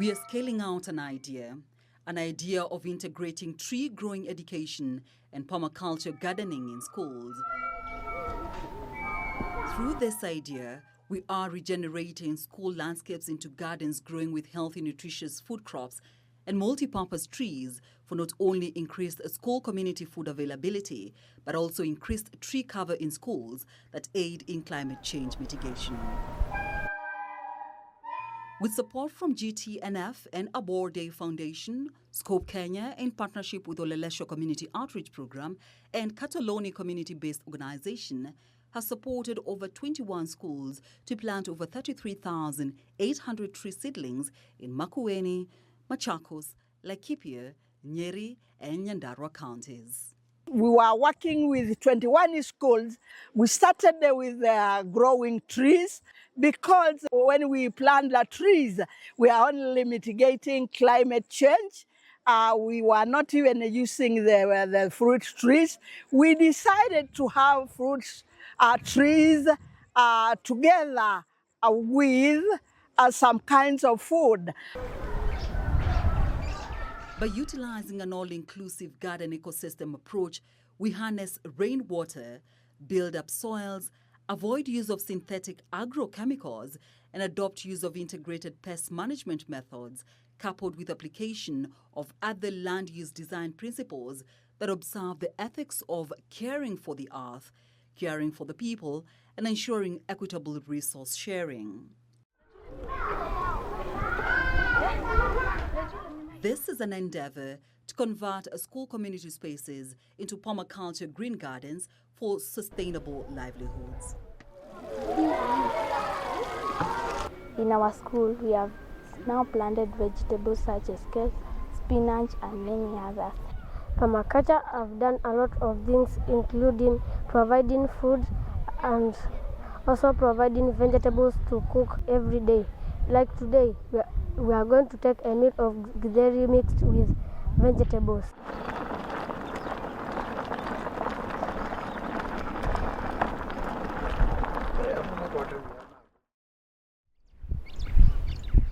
We are scaling out an idea of integrating tree growing education and permaculture gardening in schools. Through this idea, we are regenerating school landscapes into gardens growing with healthy, nutritious food crops and multi-purpose trees for not only increased school community food availability, but also increased tree cover in schools that aid in climate change mitigation. With support from GTNF and Abor Day Foundation, SCOPE Kenya, in partnership with Olelesho Community Outreach Program and Kataloni community-based organization, has supported over 21 schools to plant over 33,800 tree seedlings in Makueni, Machakos, Laikipia, Nyeri, and Nyandarua counties. We were working with 21 schools. We started with growing trees because when we plant the trees, we are only mitigating climate change. We were not even using the fruit trees. We decided to have fruit trees together with some kinds of food. By utilizing an all-inclusive garden ecosystem approach, we harness rainwater, build up soils, avoid use of synthetic agrochemicals, and adopt use of integrated pest management methods, coupled with application of other land use design principles that observe the ethics of caring for the earth, caring for the people, and ensuring equitable resource sharing. This is an endeavor to convert school community spaces into permaculture green gardens for sustainable livelihoods. In our school, we have now planted vegetables such as kale, spinach, and many others. Permaculture have done a lot of things, including providing food and also providing vegetables to cook every day. Like today, we are going to take a meal of githeri mixed with vegetables.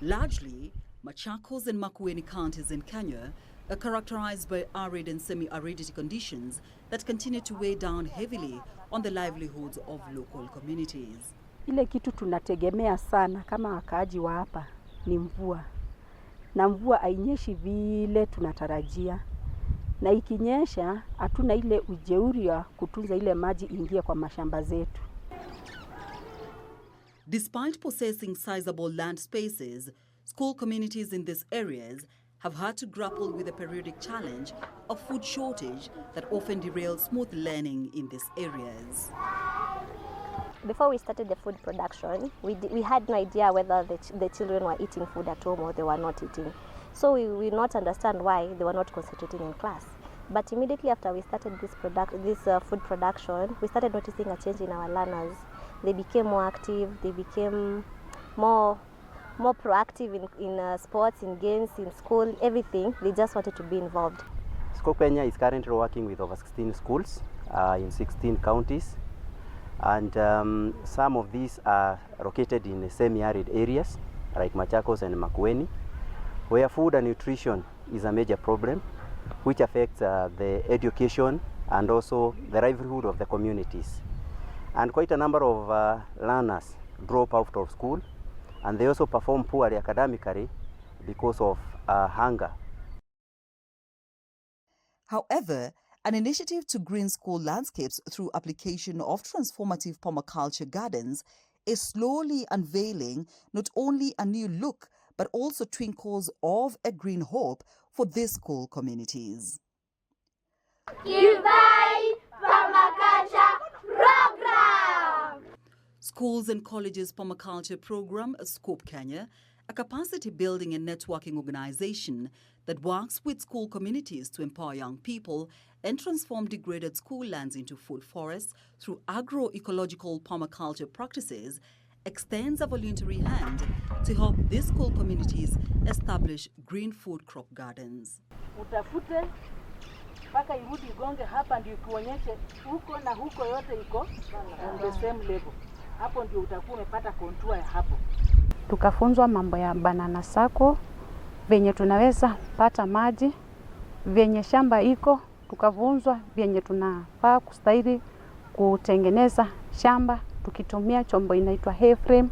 Largely, Machakos and Makueni counties in Kenya are characterized by arid and semi-aridity conditions that continue to weigh down heavily on the livelihoods of local communities. Ile kitu tunategemea sana kama wakaaji wa hapa ni mvua. Na mvua hainyeshi vile tunatarajia. Na ikinyesha hatuna ile ujeuri ya kutunza ile maji ingie kwa mashamba zetu. Despite possessing sizable land spaces, school communities in these areas have had to grapple with the periodic challenge of food shortage that often derails smooth learning in these areas. Before we started the food production, we had no idea whether the children were eating food at home or they were not eating. So we will not understand why they were not concentrating in class. But immediately after we started this food production, we started noticing a change in our learners. They became more active, they became more proactive in sports, in games, in school, everything. They just wanted to be involved. SCOPE Kenya is currently working with over 16 schools in 16 counties. And some of these are located in semi-arid areas like Machakos and Makueni, where food and nutrition is a major problem, which affects the education and also the livelihood of the communities. And quite a number of learners drop out of school, and they also perform poorly academically because of hunger. However, an initiative to green school landscapes through application of transformative permaculture gardens is slowly unveiling not only a new look, but also twinkles of a green hope for these school communities. Dubai Permaculture Program! Schools and Colleges Permaculture Program, SCOPE Kenya, a capacity building and networking organization that works with school communities to empower young people and transform degraded school lands into food forests through agroecological permaculture practices, extends a voluntary hand to help these school communities establish green food crop gardens. Utafute mpaka irudi igonge hapa ndio kuonyeshe huko na huko yote iko on the same level. Hapo ndio utakuwa umepata contour ya hapo. Tukafunzwa mambo ya banana sako, venye tunaweza pata maji, venye shamba iko, tukavunzwa venye tunafaa kustahili kutengeneza shamba tukitumia chombo inaitwa hay frame.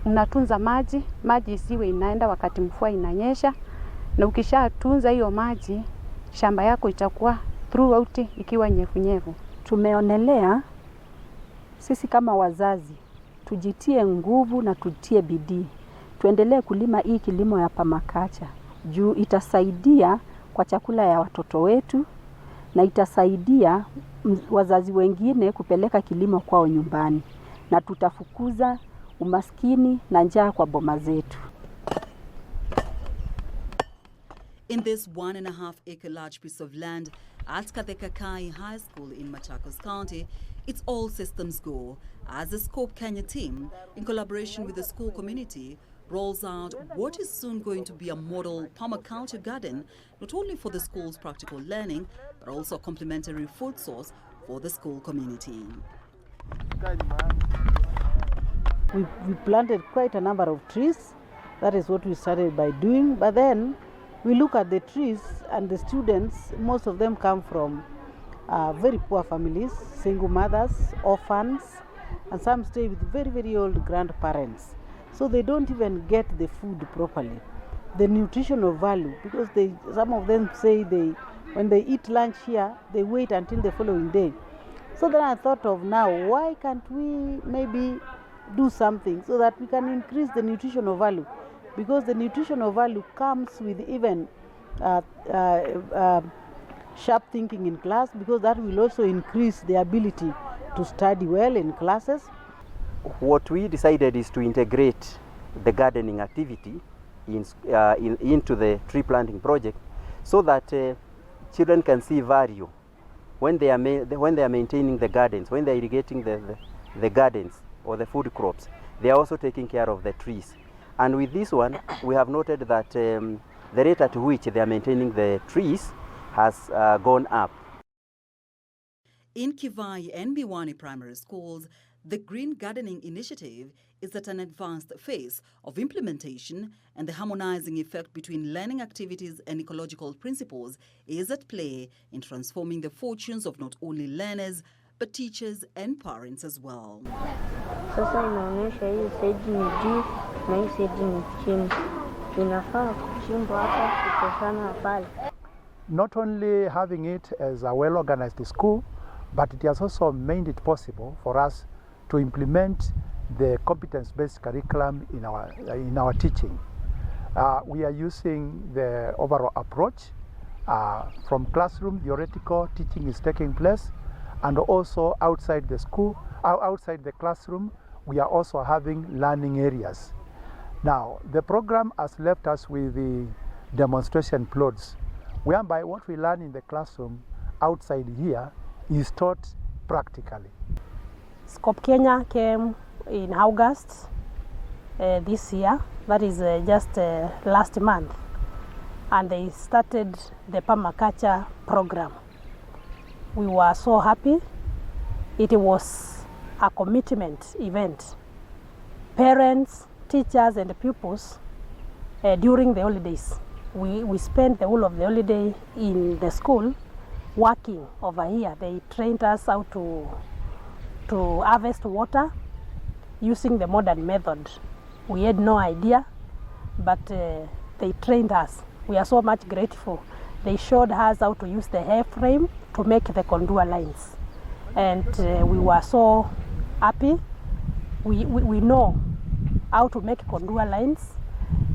Unatunza maji isiwe inaenda wakati mvua inanyesha, na ukishatunza hiyo maji shamba yako itakuwa throughout ikiwa nyevu. Tumeonelea sisi kama wazazi tujitie nguvu na tutie bidii, tuendelee kulima hii kilimo ya permaculture juu itasaidia kwa chakula ya watoto wetu na itasaidia wazazi wengine kupeleka kilimo kwao nyumbani, na tutafukuza umaskini na njaa kwa boma zetu. In this 1.5-acre large piece of land at Kathekakai High School in Machakos County, it's all systems go as the SCOPE Kenya team, in collaboration with the school community, rolls out what is soon going to be a model permaculture garden, not only for the school's practical learning, but also a complementary food source for the school community. We planted quite a number of trees. That is what we started by doing. But then we look at the trees and the students, most of them come from very poor families, single mothers, orphans, and some stay with very, very old grandparents. So they don't even get the food properly, the nutritional value, because some of them say when they eat lunch here, they wait until the following day. So then I thought of now, why can't we maybe do something so that we can increase the nutritional value? Because the nutritional value comes with even sharp thinking in class, because that will also increase the ability to study well in classes. What we decided is to integrate the gardening activity into the tree planting project, so that children can see value when they are maintaining the gardens, when they are irrigating the gardens or the food crops. They are also taking care of the trees. And with this one, we have noted that the rate at which they are maintaining the trees has gone up. In Kivai and Miwani primary schools, the Green Gardening Initiative is at an advanced phase of implementation, and the harmonizing effect between learning activities and ecological principles is at play in transforming the fortunes of not only learners, but teachers and parents as well. Sasa inaonyesha hii stage ni juu na hii stage ni chini. Inafaa kuchimbwa hapa kutokana pale. Not only having it as a well-organized school, but it has also made it possible for us to implement the competence-based curriculum in our teaching. We are using the overall approach. From classroom, theoretical teaching is taking place, and also outside the school, outside the classroom, we are also having learning areas. Now, the program has left us with the demonstration plots, whereby what we learn in the classroom outside here is taught practically. SCOPE Kenya came in August this year, that is just last month, and they started the permaculture program. We were so happy. It was a commitment event. Parents, teachers and pupils, during the holidays, we spent the whole of the holiday in the school working over here. They trained us how to harvest water using the modern method. We had no idea, but they trained us. We are so much grateful. They showed us how to use the hair frame to make the contour lines. And we were so happy. We know how to make contour lines.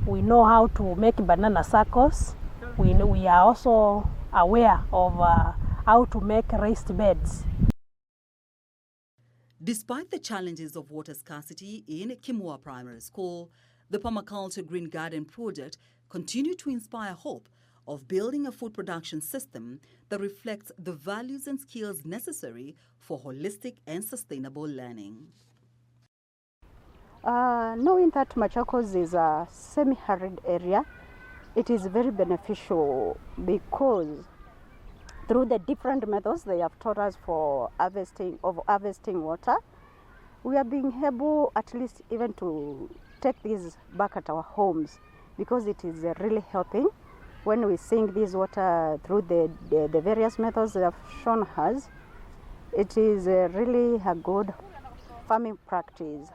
We know how to make banana circles. We are also aware of how to make raised beds. Despite the challenges of water scarcity in Kimua Primary School, the Permaculture Green Garden project continued to inspire hope of building a food production system that reflects the values and skills necessary for holistic and sustainable learning. Knowing that Machakos is a semi-arid area, it is very beneficial because through the different methods they have taught us for harvesting water, we are being able at least even to take these back at our homes because it is really helping. When we sink this water through the various methods that have shown us, it is really a good farming practice.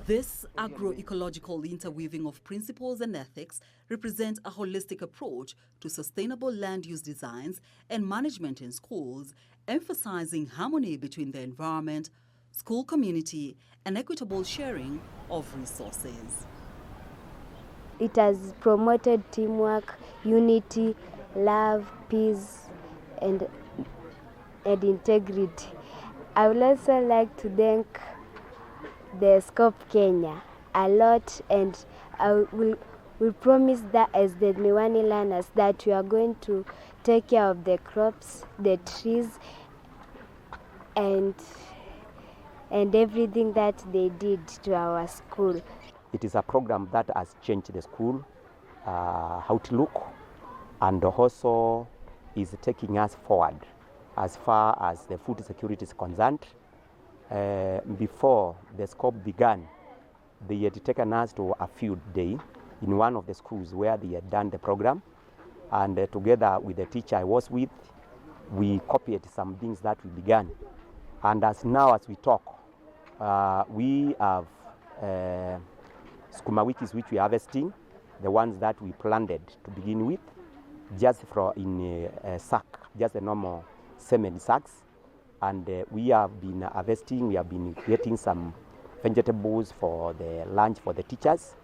This agroecological interweaving of principles and ethics represents a holistic approach to sustainable land use designs and management in schools, emphasizing harmony between the environment, school community, and equitable sharing of resources. It has promoted teamwork, unity, love, peace, and integrity. I would also like to thank the SCOPE Kenya a lot, and I will promise that as the Miwani learners that we are going to take care of the crops, the trees, and everything that they did to our school. It is a program that has changed the school outlook, and also is taking us forward as far as the food security is concerned. Before the SCOPE began, they had taken us to a field day in one of the schools where they had done the program, and together with the teacher I was with, we copied some things that we began. And as we talk, we have skuma wikis which we are harvesting, the ones that we planted to begin with, just in a sack, just the normal semen sacks, and we have been harvesting. We have been getting some vegetables for the lunch for the teachers,